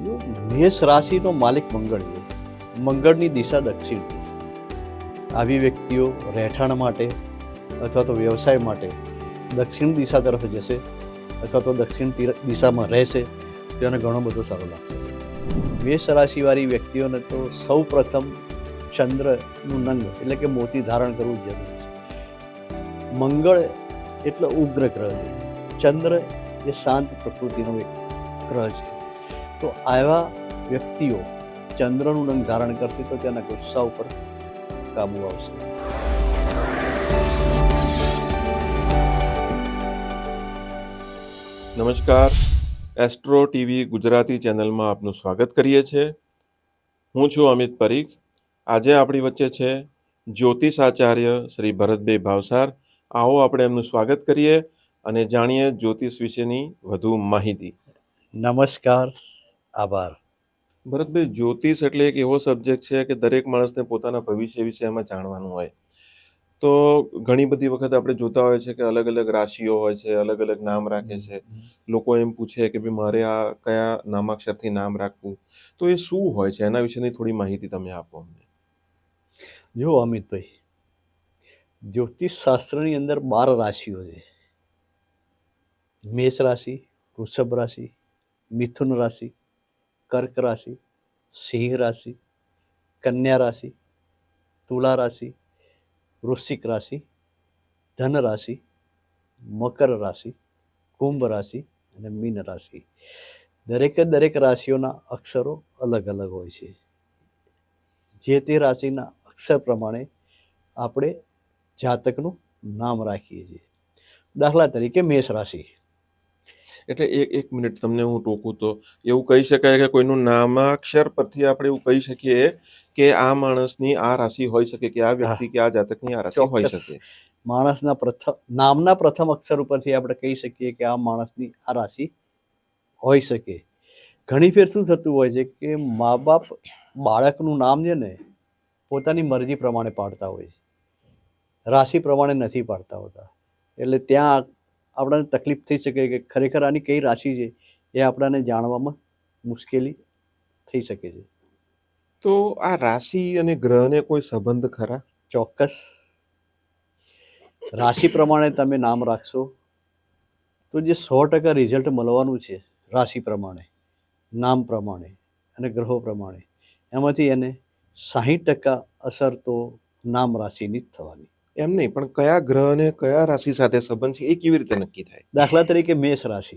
જો મેષ રાશિનો માલિક મંગળ છે. મંગળની દિશા દક્ષિણ છે. આવી વ્યક્તિઓ રહેઠાણ માટે અથવા તો વ્યવસાય માટે દક્ષિણ દિશા તરફ જશે અથવા તો દક્ષિણ દિશામાં રહેશે તો એને ઘણો બધો સારો લાગશે. મેષ રાશિવાળી વ્યક્તિઓને તો સૌ પ્રથમ ચંદ્રનું નંગ એટલે કે મોતી ધારણ કરવું જરૂરી છે. મંગળ એટલે ઉગ્ર ગ્રહ છે. ચંદ્ર એ શાંત પ્રકૃતિનો એક ગ્રહ છે. તો આવા વ્યક્તિઓ ચંદ્રનું રંગ ધારણ કરશે તો તેના ગુસ્સા ઉપર કાબુ આવશે. નમસ્કાર, એસ્ટ્રો ટીવી ગુજરાતી ચેનલમાં આપનું સ્વાગત કરીએ છીએ. હું છું અમિત પરીખ. આજે આપણી વચ્ચે છે જ્યોતિષાચાર્ય શ્રી ભરતભાઈ ભાવસાર. આવો આપણે એમનું સ્વાગત કરીએ અને જાણીએ જ્યોતિષ વિશેની વધુ માહિતી. નમસ્કાર, આભાર. ભરતભાઈ, જ્યોતિષ એટલે એક એવો સબ્જેક્ટ છે કે દરેક માણસને પોતાના ભવિષ્ય વિશે એમાં જાણવાનું હોય. તો ઘણી બધી વખત આપણે જોતા હોય છે કે અલગ અલગ રાશિઓ હોય છે, અલગ અલગ નામ રાખે છે. લોકો એમ પૂછે કે ભાઈ મારે આ કયા નામાક્ષરથી નામ રાખવું, તો એ શું હોય છે એના વિશેની થોડી માહિતી તમે આપો અમને. જો અમિતભાઈ, જ્યોતિષ શાસ્ત્રની અંદર 12 રાશિઓ છે. મેષ રાશિ, વૃષભ રાશિ, મિથુન રાશિ, કર્ક રાશિ, સિંહ રાશિ, કન્યા રાશિ, તુલા રાશિ, વૃશ્ચિક રાશિ, ધન રાશિ, મકર રાશિ, કુંભ રાશિ અને મીન રાશિ. દરેક રાશિઓના અક્ષરો અલગ અલગ હોય છે. જે તે રાશિના અક્ષર પ્રમાણે આપણે જાતકનું નામ રાખીએ છીએ. દાખલા તરીકે મેષ રાશિ. એટલે એક મિનિટ તમને હું ટોકું તો એવું કહી શકાય કે કોઈનું નામાક્ષર પરથી આપણે એવું કહી શકીએ કે આ માણસની આ રાશિ હોઈ શકે, કે આ વ્યક્તિ કે આ જાતકની આ રાશિ હોઈ શકે. માણસના નામના પ્રથમ અક્ષર ઉપરથી આપણે કહી શકીએ કે આ માણસની આ રાશિ હોઈ શકે. ઘણી ફેર શું થતું હોય છે કે મા બાપ બાળકનું નામ છે ને પોતાની મરજી પ્રમાણે પાડતા હોય છે, રાશિ પ્રમાણે નથી પાડતા હોતા. એટલે ત્યાં આપણને તકલીફ થઈ શકે કે ખરેખર આની કઈ રાશિ છે એ આપણને જાણવામાં મુશ્કેલી થઈ શકે છે. તો આ રાશિ અને ગ્રહને કોઈ સંબંધ ખરા? ચોક્કસ. રાશિ પ્રમાણે તમે નામ રાખશો તો જે 100% રિઝલ્ટ મળવાનું છે રાશિ પ્રમાણે, નામ પ્રમાણે અને ગ્રહો પ્રમાણે, એમાંથી એને 60% અસર તો નામ રાશિની જ થવાની. એમ નહીં, પણ કયા ગ્રહ અને કયા રાશિ સાથે સંબંધ છે એ કેવી રીતે નક્કી થાય? દાખલા તરીકે મેષ રાશિ.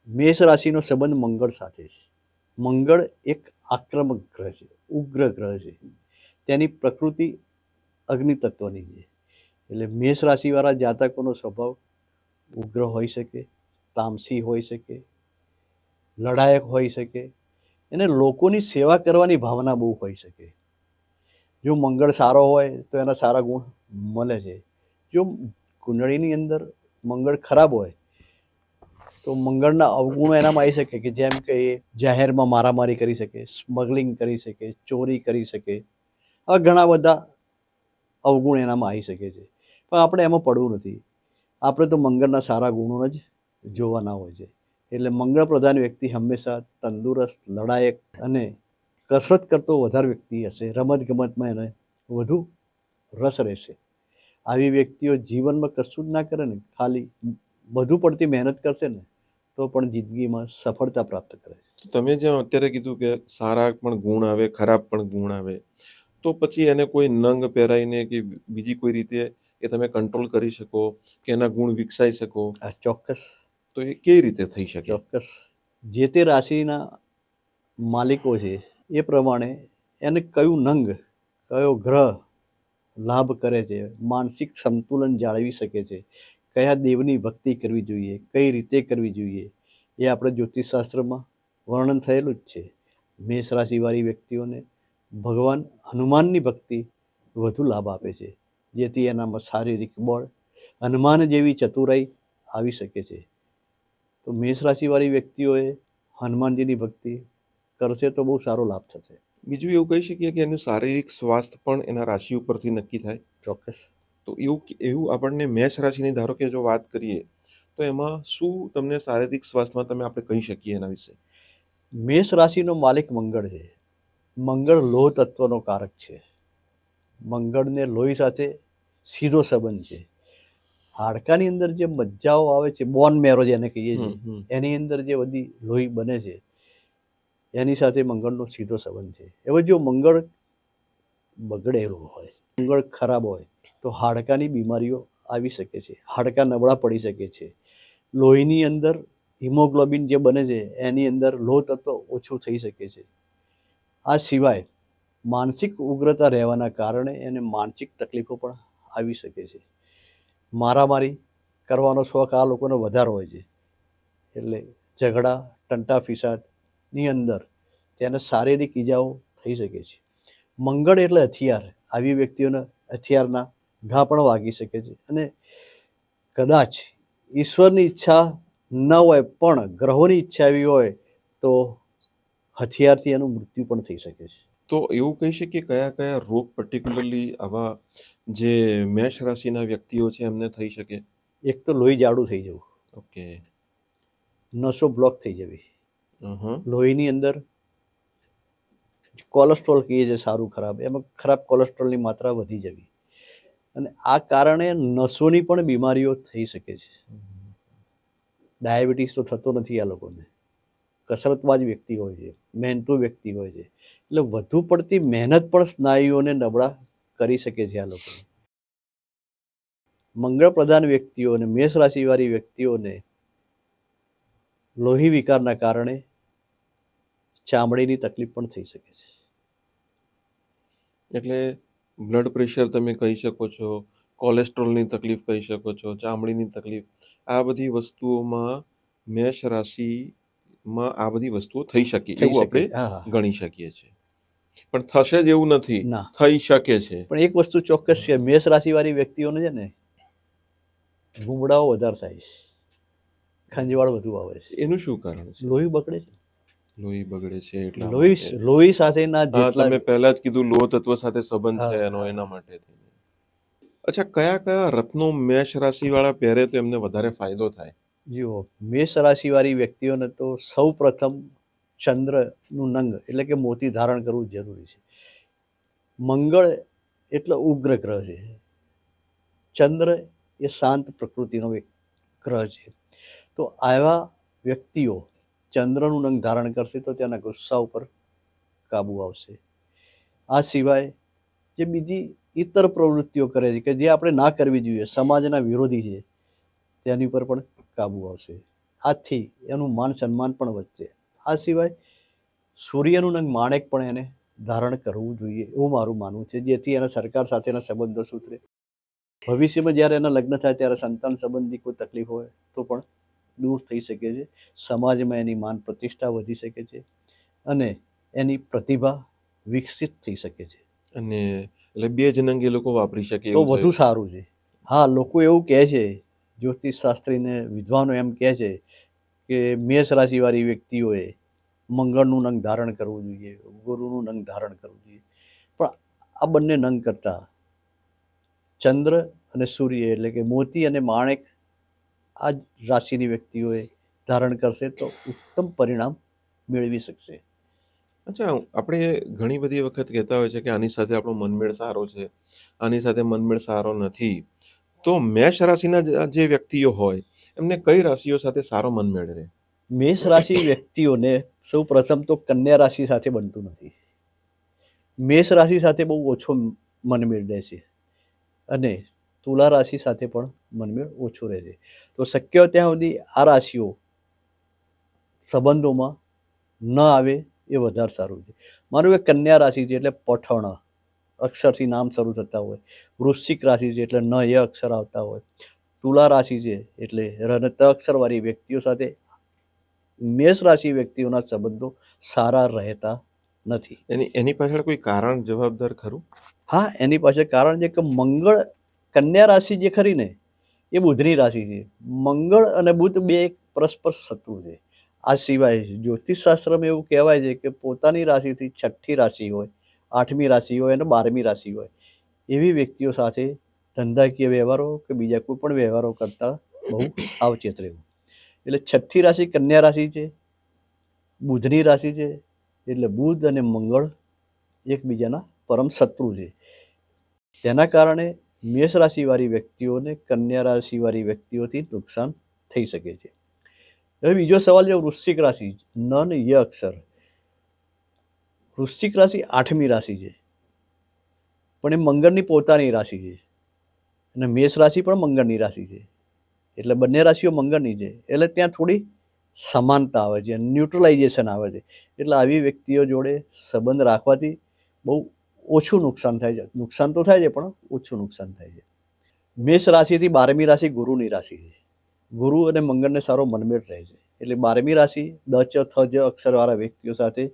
મેષ રાશિનો સંબંધ મંગળ સાથે છે. મંગળ એક આક્રમક ગ્રહ છે, ઉગ્ર ગ્રહ છે. તેની પ્રકૃતિ અગ્નિ તત્વની છે. એટલે મેષ રાશિવાળા જાતકોનો સ્વભાવ ઉગ્ર હોઈ શકે, તામસી હોઈ શકે, લડાયક હોઈ શકે, એને લોકોની સેવા કરવાની ભાવના બહુ હોઈ શકે. જો મંગળ સારો હોય તો એના સારા ગુણ મળે છે. જો કુંડળીની અંદર મંગળ ખરાબ હોય તો મંગળના અવગુણો એનામાં આવી શકે કે જેમ કે એ જાહેરમાં મારામારી કરી શકે, સ્મગલિંગ કરી શકે, ચોરી કરી શકે. આવા ઘણા બધા અવગુણ એનામાં આવી શકે છે. પણ આપણે એમાં પડવું નથી. આપણે તો મંગળના સારા ગુણો જ જોવાના હોય છે. એટલે મંગળ પ્રધાન વ્યક્તિ હંમેશા તંદુરસ્ત, લડાયક અને કસરત કરતો વધારે વ્યક્તિ હશે. રમત ગમતમાં એને વધુ રસ રહેશે. આવી વ્યક્તિઓ જીવનમાં કશું જ ના કરે ને, ખાલી વધુ પડતી મહેનત કરશે ને તો પણ જિંદગીમાં સફળતા પ્રાપ્ત કરે. તમે જેમ અત્યારે કીધું કે સારા પણ ગુણ આવે, ખરાબ પણ ગુણ આવે, તો પછી એને કોઈ નંગ પહેરાઈને કે બીજી કોઈ રીતે એ તમે કંટ્રોલ કરી શકો કે એના ગુણ વિકસાઈ શકો, આ ચોક્કસ. તો એ કેવી રીતે થઈ શકે? ચોક્કસ. જે તે રાશિના માલિકો છે એ પ્રમાણે એને કયું નંગ, કયો ગ્રહ લાભ કરે છે, માનસિક સંતુલન જાળવી શકે છે, કયા દેવની ભક્તિ કરવી જોઈએ, કઈ રીતે કરવી જોઈએ, એ આપણે જ્યોતિષશાસ્ત્રમાં વર્ણન થયેલું જ છે. મેષ રાશિવાળી વ્યક્તિઓને ભગવાન હનુમાનની ભક્તિ વધુ લાભ આપે છે, જેથી એનામાં શારીરિક બળ, હનુમાન જેવી ચતુરાઈ આવી શકે છે. તો મેષ રાશિવાળી વ્યક્તિઓએ હનુમાનજીની ભક્તિ કરશે તો બહુ સારો લાભ થશે. બીજું એવું કહી શકીએ કે એનું શારીરિક સ્વાસ્થ્ય પણ એના રાશિ ઉપરથી નક્કી થાય. ચોક્કસ. તો એવું આપણને મેષ રાશિની ધારો કે જો વાત કરીએ તો એમાં શું તમને શારીરિક સ્વાસ્થ્યમાં તમે આપણે કહી શકીએ એના વિશે? મેષ રાશિનો માલિક મંગળ છે. મંગળ લોહ તત્વનો કારક છે. મંગળને લોહી સાથે સીધો સંબંધ છે. હાડકાની અંદર જે મજ્જાઓ આવે છે, બોન મેરો જેને કહીએ છીએ, એની અંદર જે બધી લોહી બને છે એની સાથે મંગળનો સીધો સંબંધ છે. હવે જો મંગળ બગડેલું હોય, મંગળ ખરાબ હોય તો હાડકાની બીમારીઓ આવી શકે છે, હાડકાં નબળા પડી શકે છે, લોહીની અંદર હિમોગ્લોબિન જે બને છે એની અંદર લોહ તત્વ ઓછું થઈ શકે છે. આ સિવાય માનસિક ઉગ્રતા રહેવાના કારણે એને માનસિક તકલીફો પણ આવી શકે છે. મારામારી કરવાનો શોખ આ લોકોને વધારે હોય છે, એટલે ઝઘડા ટંટા ફિસાદની અંદર તેને શારીરિક ઈજાઓ થઈ શકે છે. મંગળ એટલે હથિયાર. આવી વ્યક્તિઓને હથિયારના ઘા પણ વાગી શકે છે. અને કદાચ ઈશ્વરની ઈચ્છા ન હોય પણ ગ્રહોની ઈચ્છા એવી હોય તો હથિયારથી એનું મૃત્યુ પણ થઈ શકે છે. તો એવું કહી શકીએ કયા કયા રોગ પર્ટિક્યુલરલી આવા જે મેષ રાશિના વ્યક્તિઓ છે એમને થઈ શકે? એક તો લોહી જાડું થઈ જવું, ઓકે. નસો બ્લોક થઈ જવી, હં. લોહીની અંદર કોલેસ્ટ્રોલ કહીએ છે સારું ખરાબ, એમાં ખરાબ કોલેસ્ટ્રોલની માત્રા વધી જવી, અને આ કારણે નસોની પણ બીમારીઓ થઈ શકે છે. ડાયાબિટીસ તો થતો નથી આ લોકોને. કસરતબાજ વ્યક્તિ હોય છે, મહેનતુ વ્યક્તિ હોય છે, એટલે વધુ પડતી મહેનત પણ સ્નાયુઓને નબળા કરી શકે છે આ લોકોને. મંગળ પ્રધાન વ્યક્તિઓને, મેષ રાશિવાળી વ્યક્તિઓને લોહી વિકારના કારણે ચામડીની તકલીફ પણ થઈ શકે છે. એટલે બ્લડ પ્રેશર તમે કહી શકો છો, કોલેસ્ટ્રોલની તકલીફ કહી શકો છો, ચામડીની તકલીફ, આ બધી વસ્તુઓમાં મેષ રાશિમાં આ બધી વસ્તુઓ થઈ શકે થઈ એવું શકે આપણે છે. હા હા. ગણી શકીએ છીએ. પણ થશે જ એવું નથી, ના, થઈ શકે છે. પણ એક વસ્તુ ચોક્કસ છે, મેષ રાશિવાળી વ્યક્તિઓને છે ને ગુમડાઓ વધારે થાય છે, ખંજવાળ વધુ આવે છે, એનું શું કારણ છે? લોહી બગડે છે. લોહી બગડે છે એટલા માટે. લોહી સાથેના હા, જેટલા તમે પહેલા જ કીધું લોહ તત્વ સાથે સંબંધ છે હા, એનો, હા. એના માટે થઈને. અચ્છા, કયા કયા રત્નો મેષ રાશિવાળા પહેરે તો એમને વધારે ફાયદો થાય? જુઓ, મેષ રાશિવાળી વ્યક્તિઓને તો સૌ પ્રથમ ચંદ્રનું નંગ એટલે કે મોતી ધારણ કરવું જરૂરી છે. મંગળ એટલે ઉગ્ર ગ્રહ છે, ચંદ્ર એ શાંત પ્રકૃતિનો એક ગ્રહ છે. તો આવા વ્યક્તિઓ ચંદ્રનું નંગ ધારણ કરશે તો તેના ગુસ્સા ઉપર કાબુ આવશે. આ સિવાય જે બીજી ઇતર પ્રવૃત્તિઓ કરે છે કે જે આપણે ના કરવી જોઈએ, સમાજના વિરોધી છે, તેની પર પણ કાબુ આવશે. આથી એનું માન સન્માન પણ વધશે. આ સિવાય સૂર્યનું નંગ માણેક પણ એને ધારણ કરવું જોઈએ એવું મારું માનવું છે, જેથી એના સરકાર સાથેના સંબંધો સુધરે. ભવિષ્યમાં જ્યારે એના લગ્ન થાય ત્યારે સંતાન સંબંધી કોઈ તકલીફ હોય તો પણ દૂર થઈ શકે છે. સમાજમાં એની માન પ્રતિષ્ઠા વધી શકે છે અને એની પ્રતિભા વિકસિત થઈ શકે છે. અને એટલે બે જ નંગ એ લોકો વાપરી શકે તો એવું વધુ થયું. સારું છે. હા, લોકો એવું કહે છે, જ્યોતિષ શાસ્ત્રીને વિદ્વાનો એમ કહે છે કે મેષ રાશિવાળી વ્યક્તિઓએ મંગળનું નંગ ધારણ કરવું જોઈએ, ગુરુનું નંગ ધારણ કરવું જોઈએ. પણ આ બંને નંગ કરતાં ચંદ્ર અને સૂર્ય એટલે કે મોતી અને માણેક આ જ રાશિની વ્યક્તિઓએ ધારણ કરશે તો ઉત્તમ પરિણામ મેળવી શકશે. અચ્છા, આપણે ઘણી બધી વખત કહેતા હોય છે કે આની સાથે આપણો મનમેળ સારો છે, આની સાથે મનમેળ સારો નથી. તો મેષ રાશિના જે વ્યક્તિઓ હોય એમને કઈ રાશિઓ સાથે સારો મનમેળ રહે? મેષ રાશિ વ્યક્તિઓને સૌ પ્રથમ તો કન્યા રાશિ સાથે બનતું નથી. મેષ રાશિ સાથે બહુ ઓછો મનમેળ રહે છે અને તુલા રાશિ સાથે પણ મનમેળ ઓછો રહે છે. તો શક્ય હોય ત્યાં સુધી આ રાશિઓ સંબંધોમાં ન આવે એ વધારે સારું છે. મારું એક કન્યા રાશિ છે એટલે પઠણ અક્ષરથી નામ શરૂ થતા હોય, વૃશ્ચિક રાશિ છે એટલે ન ય અક્ષર આવતા હોય, તુલા રાશિ છે એટલે ર ને ત અક્ષરવાળી વ્યક્તિઓ સાથે મેષ રાશિ વ્યક્તિઓના સંબંધો સારા રહેતા નથી. એની એની પાછળ કોઈ કારણ જવાબદાર ખરું? હા, એની પાછળ કારણ છે કે મંગળ કન્યા રાશિ જે ખરી ને એ બુધની રાશિ છે. મંગળ અને બુધ બે એક પરસ્પર શત્રુ છે. આ સિવાય જ્યોતિષ શાસ્ત્રમાં એવું કહેવાય છે કે પોતાની રાશિથી 6ઠ્ઠી રાશિ હોય, 8મી રાશિ હોય અને 12મી રાશિ હોય એવી વ્યક્તિઓ સાથે ધંધાકીય વ્યવહારો કે બીજા કોઈ પણ વ્યવહારો કરતા બહુ સાવચેત રહેવું. એટલે 6ઠ્ઠી રાશિ કન્યા રાશિ છે બુધની રાશિ છે, એટલે બુધ અને મંગળ એકબીજાના પરમ શત્રુ છે. તેના કારણે મેષ રાશિવાળી વ્યક્તિઓને કન્યા રાશિવાળી વ્યક્તિઓથી નુકસાન થઈ શકે છે. હવે બીજો સવાલ છે વૃશ્ચિક રાશિ, ન ને ય અક્ષર. વૃશ્ચિક રાશિ 8મી રાશિ છે, પણ એ મંગળની પોતાની રાશિ છે, અને મેષ રાશિ પણ મંગળની રાશિ છે, એટલે બંને રાશિઓ મંગળની છે, એટલે ત્યાં થોડી સમાનતા આવે છે, ન્યુટ્રલાઇઝેશન આવે છે. એટલે આવી વ્યક્તિઓ જોડે સંબંધ રાખવાથી બહુ ઓછું નુકસાન થાય છે. નુકસાન તો થાય છે, પણ ઓછું નુકસાન થાય છે. મેષ રાશિથી 12મી રાશિ ગુરુની રાશિ છે. ગુરુ અને મંગળને સારો મનમેળ રહે છે, એટલે 12મી રાશિ દ ચ થ જ અક્ષરવાળા વ્યક્તિઓ સાથે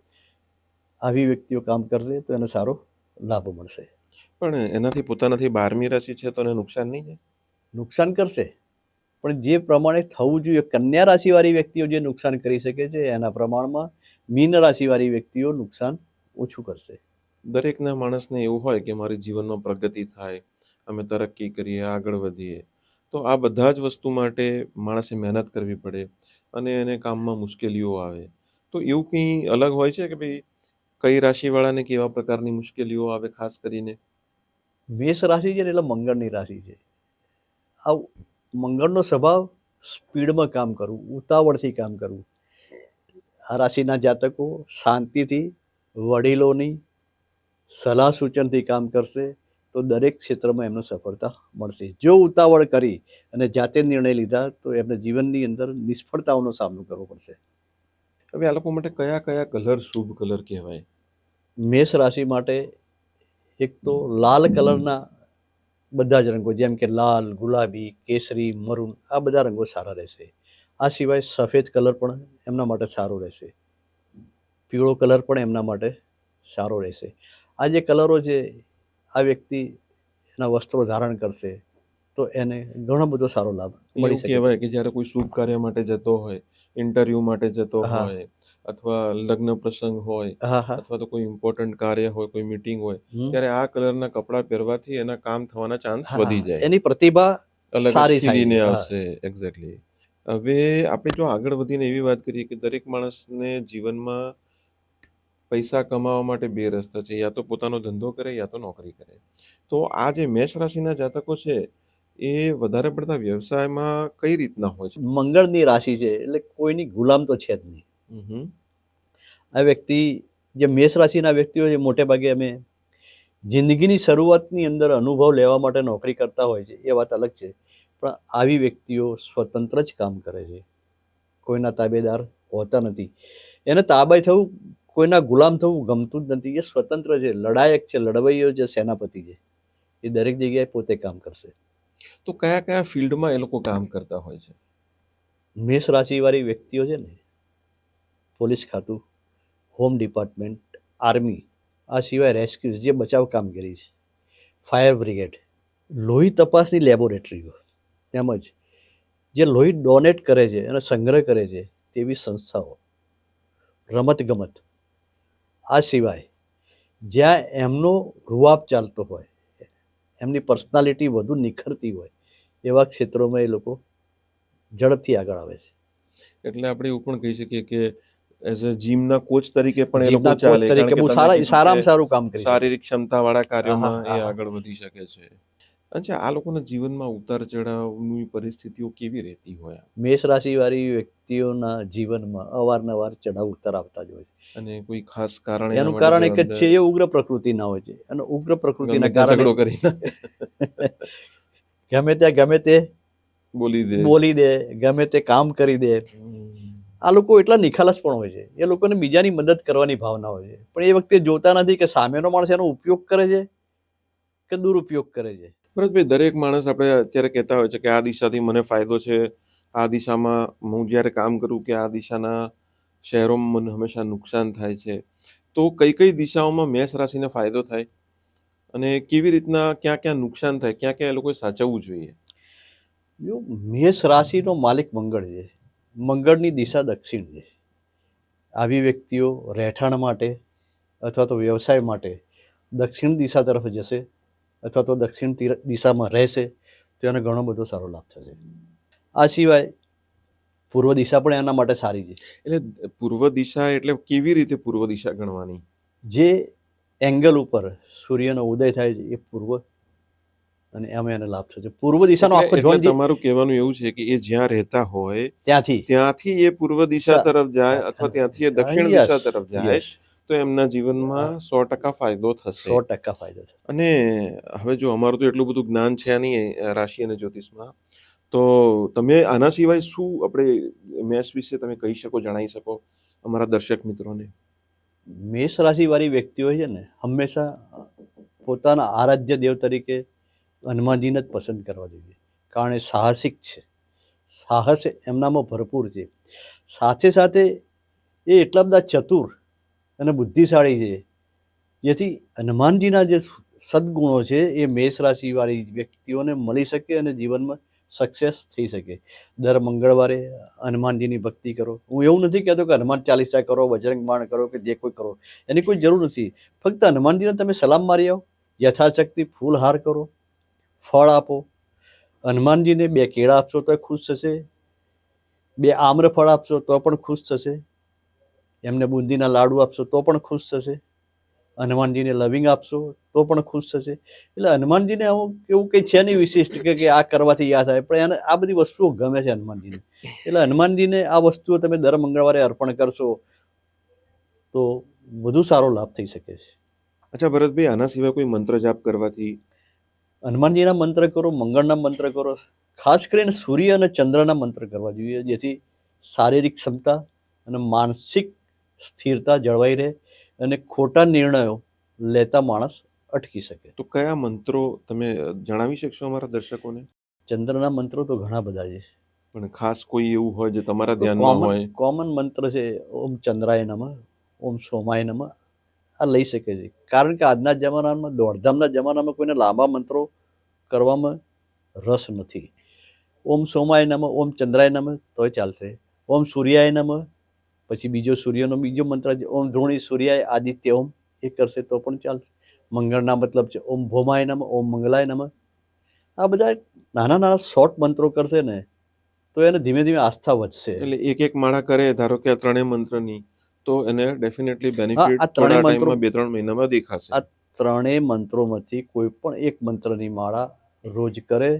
આવી વ્યક્તિઓ કામ કરશે તો એને સારો લાભ મળશે. પણ એનાથી પોતાનાથી 12મી રાશિ છે તો એને નુકસાન નહીં થાય? નુકસાન કરશે, પણ જે પ્રમાણે થવું જોઈએ, કન્યા રાશિવાળી વ્યક્તિઓ જે નુકસાન કરી શકે છે એના પ્રમાણમાં મીન રાશિવાળી વ્યક્તિઓ નુકસાન ઓછું કરશે. દરેકના માણસને એવું હોય કે મારી જીવનમાં પ્રગતિ થાય, અમે તરક્કી કરીએ, આગળ વધીએ. તો આ બધા જ વસ્તુ માટે માણસે મહેનત કરવી પડે અને એને કામમાં મુશ્કેલીઓ આવે. તો એવું કંઈ અલગ હોય છે કે ભાઈ કઈ રાશિવાળાને કેવા પ્રકારની મુશ્કેલીઓ આવે ખાસ કરીને? મેષ રાશિ છે ને એટલે મંગળની રાશિ છે. આ મંગળનો સ્વભાવ સ્પીડમાં કામ કરવું, ઉતાવળથી કામ કરવું. આ રાશિના જાતકો શાંતિથી વડીલોની સલાહ સૂચનથી કામ કરશે તો દરેક ક્ષેત્રમાં એમને સફળતા મળશે. જો ઉતાવળ કરી અને જાતે નિર્ણય લીધા તો એમને જીવનની અંદર નિષ્ફળતાઓનો સામનો કરવો પડશે. હવે આ લોકો માટે કયા કયા કલર શુભ કલર કહેવાય? મેષ રાશિ માટે એક તો લાલ કલરના બધા જ રંગો, જેમ કે લાલ, ગુલાબી, કેસરી, મરૂન, આ બધા રંગો સારા રહેશે. આ સિવાય સફેદ કલર પણ એમના માટે સારો રહેશે. પીળો કલર પણ એમના માટે સારો રહેશે. આ જે કલરો છે, આ વ્યક્તિ એના વસ્ત્રો ધારણ કરશે તો એને ઘણો બધો સારો લાભ મળી એવું શકે. કહેવાય કે જ્યારે કોઈ શુભ કાર્ય માટે જતો હોય, ઇન્ટરવ્યૂ માટે જતો હા. હોય, અથવા લગ્ન પ્રસંગ હોય, હા હા અથવા તો કોઈ ઇમ્પોર્ટન્ટ કાર્ય હોય, કોઈ મીટિંગ હોય, હમ. ત્યારે આ કલરના કપડાં પહેરવાથી એના કામ થવાના ચાન્સ હા, વધી જાય. એની પ્રતિભા અલગ જ સારી થાય ખીલીને છે. હા. આવશે. એક્ઝેક્ટલી. હવે આપણે જો આગળ વધીને એવી વાત કરીએ કે દરેક માણસને જીવનમાં પૈસા કમાવા માટે બે રસ્તા છે, યા તો પોતાનો ધંધો કરે યા તો નોકરી કરે. તો આ જે મેષ રાશિના જાતકો છે એ વધારે પડતા વ્યવસાયમાં કઈ રીતના હોય છે? મંગળની રાશિ છે એટલે કોઈની ગુલામ તો છે જ નહીં. હમ. આ વ્યક્તિ, જે મેષ રાશિના વ્યક્તિઓ છે, મોટે ભાગે અમે જિંદગીની શરૂઆતની અંદર અનુભવ લેવા માટે નોકરી કરતા હોય છે, એ વાત અલગ છે. પણ આવી વ્યક્તિઓ સ્વતંત્ર જ કામ કરે છે, કોઈના તાબેદાર હોતા નથી. એને તાબે થવું, કોઈના ગુલામ થવું ગમતું જ નથી. એ સ્વતંત્ર છે, લડાયક છે, લડવૈયો છે, સેનાપતિ છે. એ દરેક જગ્યાએ પોતે કામ કરશે. તો કયા કયા ફિલ્ડમાં એ લોકો કામ કરતા હોય છે? મેષ રાશિવાળી વ્યક્તિઓ છે ને, પોલીસ ખાતું, હોમ ડિપાર્ટમેન્ટ, આર્મી, આ સિવાય રેસ્ક્યુ જે બચાવ કામગીરી છે, ફાયર બ્રિગેડ, લોહી તપાસની લેબોરેટરીઓ, તેમજ જે લોહી ડોનેટ કરે છે અને સંગ્રહ કરે છે તેવી સંસ્થાઓ, રમતગમત, આ સિવાય જ્યાં એમનો રૂઆબ ચાલતો હોય, એમની પર્સનાલિટી વધુ નિખરતી હોય, એવા ક્ષેત્રોમાં એ લોકો ઝડપથી આગળ આવે છે. એટલે આપણે એવું પણ કહી શકીએ કે એઝ અ જીમના કોચ તરીકે પણ એ લોકો જીમના કોચ ચાલે, કારણ તરીકે કે બહુ તમે કીધું સારામાં કે સારું કામ કરી શકે. શારીરિક ક્ષમતાવાળા કાર્યોમાં આહા, એ આહા. આગળ વધી શકે છે. અચ્છા, આ લોકોના જીવનમાં ઉતાર ચઢાવની પરિસ્થિતિઓ કેવી રહેતી હોય? મેષ રાશિવાળી વ્યક્તિઓના જીવનમાં અવારનવાર ચઢાવ ઉતાર આવતા જ હોય છે. અને કોઈ ખાસ કારણ એના એનું માટે કારણ જે એક જ અંદર છે, એ ઉગ્ર પ્રકૃતિના હોય છે, અને ઉગ્ર ગમે પ્રકૃતિના ત્યાં કારણે ઝઘડો કરીને ગમે ત્યાં ગમે તે બોલી દે. બોલી દે, ગમે તે કામ કરી દે. આ લોકો એટલા નિખાલસ પણ હોય છે, એ લોકોને બીજાની મદદ કરવાની ભાવના હોય છે, પણ એ વખતે જોતા નથી કે સામેનો માણસ એનો ઉપયોગ કરે છે કે દુરુપયોગ કરે છે. ભરતભાઈ, દરેક માણસ આપણે અત્યારે કહેતા હોય છે કે આ દિશાથી મને ફાયદો છે, આ દિશામાં હું જ્યારે કામ કરું કે આ દિશાના શહેરોમાં મને હંમેશા નુકસાન થાય છે. તો કઈ કઈ દિશાઓમાં મેષ રાશિને ફાયદો થાય અને કેવી રીતના ક્યાં ક્યાં નુકસાન થાય, ક્યાં ક્યાં એ લોકોએ સાચવવું જોઈએ? જો મેષ રાશિનો માલિક મંગળ છે, મંગળની દિશા દક્ષિણ છે. આવી વ્યક્તિઓ રહેઠાણ માટે અથવા તો વ્યવસાય માટે દક્ષિણ દિશા તરફ જશે, અથવા તો દક્ષિણ દિશામાં રહેશે તો એને ઘણો બધો સારો લાભ થશે. આ સિવાય પૂર્વ દિશા પણ એના માટે સારી છે. એટલે પૂર્વ દિશા એટલે કેવી રીતે પૂર્વ દિશા ગણવાની? જે એંગલ ઉપર સૂર્યનો ઉદય થાય છે એ પૂર્વ, અને એમાં એને લાભ થશે. પૂર્વ દિશાનો આખો એટલે ઝોન જે તમારું કહેવાનું એવું છે કે એ જ્યાં રહેતા હોય ત્યાંથી ત્યાંથી એ પૂર્વ દિશા તરફ જાય અથવા ત્યાંથી એ દક્ષિણ યસ દિશા તરફ જાય યસ તો એમના જીવનમાં 100% ફાયદો થશે. 100% ફાયદો છે. અને હવે જો અમારું તો એટલું બધું જ્ઞાન છે નહીં રાશિ અને જ્યોતિષમાં, તો તમે આના સિવાય શું આપણે મેષ વિશે તમે કહી શકો, જણાવી શકો અમારા દર્શક મિત્રોને? મેષ રાશિવાળી વ્યક્તિઓ છે ને હંમેશા પોતાના આરાધ્ય દેવ તરીકે હનુમાનજીને જ પસંદ કરવા જોઈએ, કારણ એ સાહસિક છે, સાહસ એમનામાં ભરપૂર છે. સાથે સાથે એ એટલા બધા ચતુર અને બુદ્ધિશાળી છે, જેથી હનુમાનજીના જે સદગુણો છે એ મેષ રાશિવાળી વ્યક્તિઓને મળી શકે અને જીવનમાં સક્સેસ થઈ શકે. દર મંગળવારે હનુમાનજીની ભક્તિ કરો. હું એવું નથી કહેતો કે હનુમાન ચાલીસા કરો, બજરંગ બાણ કરો કે જે કોઈ કરો, એની કોઈ જરૂર નથી. ફક્ત હનુમાનજીને તમે સલામ મારી આવો, યથાશક્તિ ફૂલહાર કરો, ફળ આપો. હનુમાનજીને 2 કેળા આપશો તો ખુશ થશે, 2 આમ્રફળ આપશો તો પણ ખુશ થશે, એમને બુંદીના લાડુ આપશો તો પણ ખુશ થશે, હનુમાનજીને લવિંગ આપશો તો પણ ખુશ થશે. એટલે હનુમાનજીને આવું એવું કંઈ છે નહીં વિશિષ્ટ કે આ કરવાથી યાદ આવે, પણ એને આ બધી વસ્તુઓ ગમે છે હનુમાનજીને. એટલે હનુમાનજીને આ વસ્તુઓ તમે દર મંગળવારે અર્પણ કરશો તો વધુ સારો લાભ થઈ શકે છે. અચ્છા ભરતભાઈ, આના સિવાય કોઈ મંત્ર જાપ કરવાથી? હનુમાનજીના મંત્ર કરો, મંગળના મંત્ર કરો, ખાસ કરીને સૂર્ય અને ચંદ્રના મંત્ર કરવા જોઈએ, જેથી શારીરિક ક્ષમતા અને માનસિક સ્થિરતા જળવાઈ રહે અને ખોટા નિર્ણયો લેતા માણસ અટકી શકે. તો કયા મંત્રો તમે જણાવી શકશો અમારા દર્શકોને? ચંદ્રના મંત્રો તો ઘણા બધા છે, પણ ખાસ કોઈ એવું હોય જે તમારા ધ્યાનમાં હોય? કોમન મંત્ર છે ઓમ ચંદ્રાય નમઃ, ઓમ સોમાય નમઃ. આ લઈ શકે છે, કારણ કે આજના જમાનામાં, દોડધામના જમાનામાં કોઈને લાંબા મંત્રો કરવામાં રસ નથી. ઓમ સોમાય નમઃ, ઓમ ચંદ્રાય નમઃ તોય ચાલશે. ઓમ સૂર્યાય નમઃ, પછી બીજો સૂર્યનો બીજો મંત્ર છે ઓમ ધ્રુણી સૂર્યાય આદિત્ય ઓમ, એ કરશે તો પણ ચાલશે. મંગળના મતલબ છે ઓમ ભૌમાય નમઃ, ઓમ મંગલાય નમઃ. આ બધા નાના નાના શોર્ટ મંત્રો કરશે ને તો એને ધીમે ધીમે આસ્થા વધશે. એટલે એક માળા કરે, ધારો કે આ 3 મંત્રની, તો એને ડેફિનેટલી બેનિફિટ આ થોડા 3 મંત્રો, ટાઈમમાં 2-3 મહિનામાં દેખાશે. આ 3 મંત્રોમાંથી કોઈ પણ એક મંત્રની માળા રોજ કરે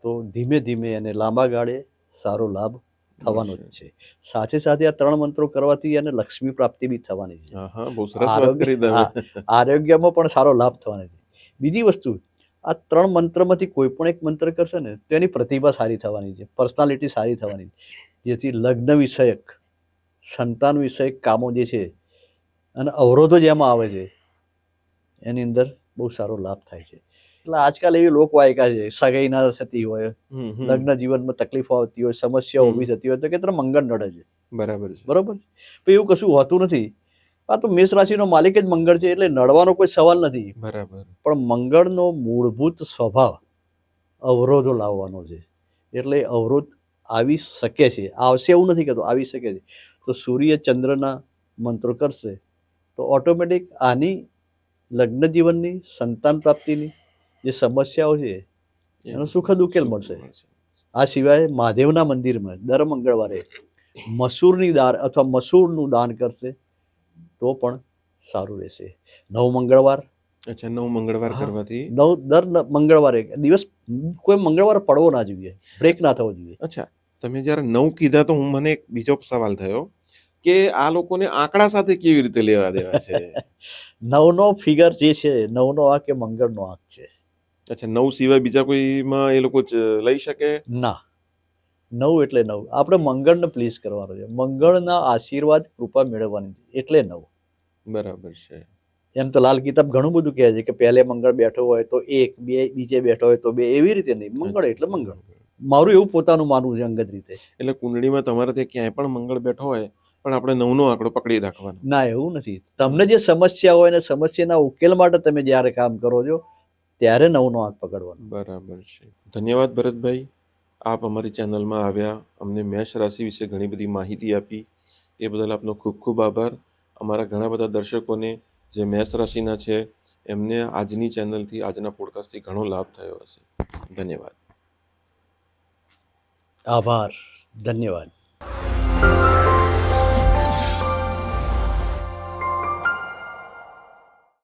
તો ધીમે ધીમે એને લાંબા ગાળે સારો લાભ થવાનો જ છે. સાથે સાથે આ 3 મંત્રો કરવાથી એને લક્ષ્મી પ્રાપ્તિ બી થવાની છે. હા હા, બહુ સરસ વાત કરી તમે. આરોગ્યમાં પણ સારો લાભ થવાનો છે. બીજી વસ્તુ, આ 3 મંત્રમાંથી કોઈ પણ એક મંત્ર કરશે ને તો એની પ્રતિભા સારી થવાની છે, પર્સનાલિટી સારી થવાની છે, જેથી લગ્ન વિષયક, સંતાન વિષયક કામો જે છે અને અવરોધો જેમાં આવે છે એની અંદર બહુ સારો લાભ થાય છે. એટલે આજકાલ એવી લોકવાયકા છે, સગાઈ ના થતી હોય, લગ્ન જીવનમાં તકલીફો આવતી હોય, સમસ્યાઓ ઊભી થતી હોય તો કે મંગળ નડે છે. બરાબર છે. બરોબર છે, પણ એવું કશું હોતું નથી. આ તો મેષ રાશિનો માલિક જ મંગળ છે, એટલે નડવાનો કોઈ સવાલ નથી. બરાબર. પણ મંગળનો મૂળભૂત સ્વભાવ અવરોધો લાવવાનો છે, એટલે અવરોધ આવી શકે છે, આવશે એવું નથી કહેતો, આવી શકે છે. તો સૂર્ય ચંદ્રના મંત્રો કરશે તો ઓટોમેટિક આની લગ્ન જીવનની, સંતાન પ્રાપ્તિની જે સમસ્યાઓ છે એનો સુખદ ઉકેલ મળશે. આ સિવાય મહાદેવના મંદિરમાં દર મંગળવારે મસૂરની દાળ અથવા મસૂરનું દાન કરશે તો પણ સારું રહેશે. 9 મંગળવાર, અચ્છા, 9 મંગળવાર કરવાથી? દર મંગળવારે દિવસ, કોઈ મંગળવાર પડવો ના જોઈએ, બ્રેક ના થવો જોઈએ. અચ્છા, તમે જ્યારે 9 કીધા તો મને એક બીજો સવાલ થયો કે આ લોકોને આંકડા સાથે કેવી રીતે લેવા દેવા છે? 9નો ફિગર જે છે, 9નો આંક એ મંગળનો આંક છે. અચ્છા, 9 સિવાય બીજા કોઈમાં એ લોકો લઈ શકે ના? 9 એટલે 9. આપણે મંગળને પ્લીઝ કરવાનો છે, મંગળના આશીર્વાદ કૃપા મેળવવાની છે, એટલે 9. બરાબર છે. એમ તો લાલ કિતાબ ઘણું બધું કહે છે કે પહેલે મંગળ બેઠો હોય તો 1, 2 બીજે બેઠો હોય તો 2, એવી રીતે નહીં. મંગળ એટલે મંગળ. મારું એવું પોતાનું માનવું છે અંગત રીતે. એટલે કુંડળીમાં તમારે ત્યાં ક્યાંય પણ મંગળ બેઠો હોય પણ આપણે 9નો આંકડો પકડી રાખવાનો? ના, એવું નથી. તમને જે સમસ્યા હોય ને સમસ્યાના ઉકેલ માટે તમે જ્યારે કામ કરો છો ત્યારે 9નો આંક પકડવાનો. બરાબર છે. ધન્યવાદ ભરતભાઈ, આપ અમારી ચેનલમાં આવ્યા, અમને મેષ રાશિ વિશે ઘણી બધી માહિતી આપી, એ બદલ આપનો ખૂબ ખૂબ આભાર. અમારા ઘણા બધા દર્શકોને જે મેષ રાશિના છે એમને આજની ચેનલથી, આજના પોડકાસ્ટથી ઘણો લાભ થયો હશે. ધન્યવાદ. આભાર, ધન્યવાદ. છે.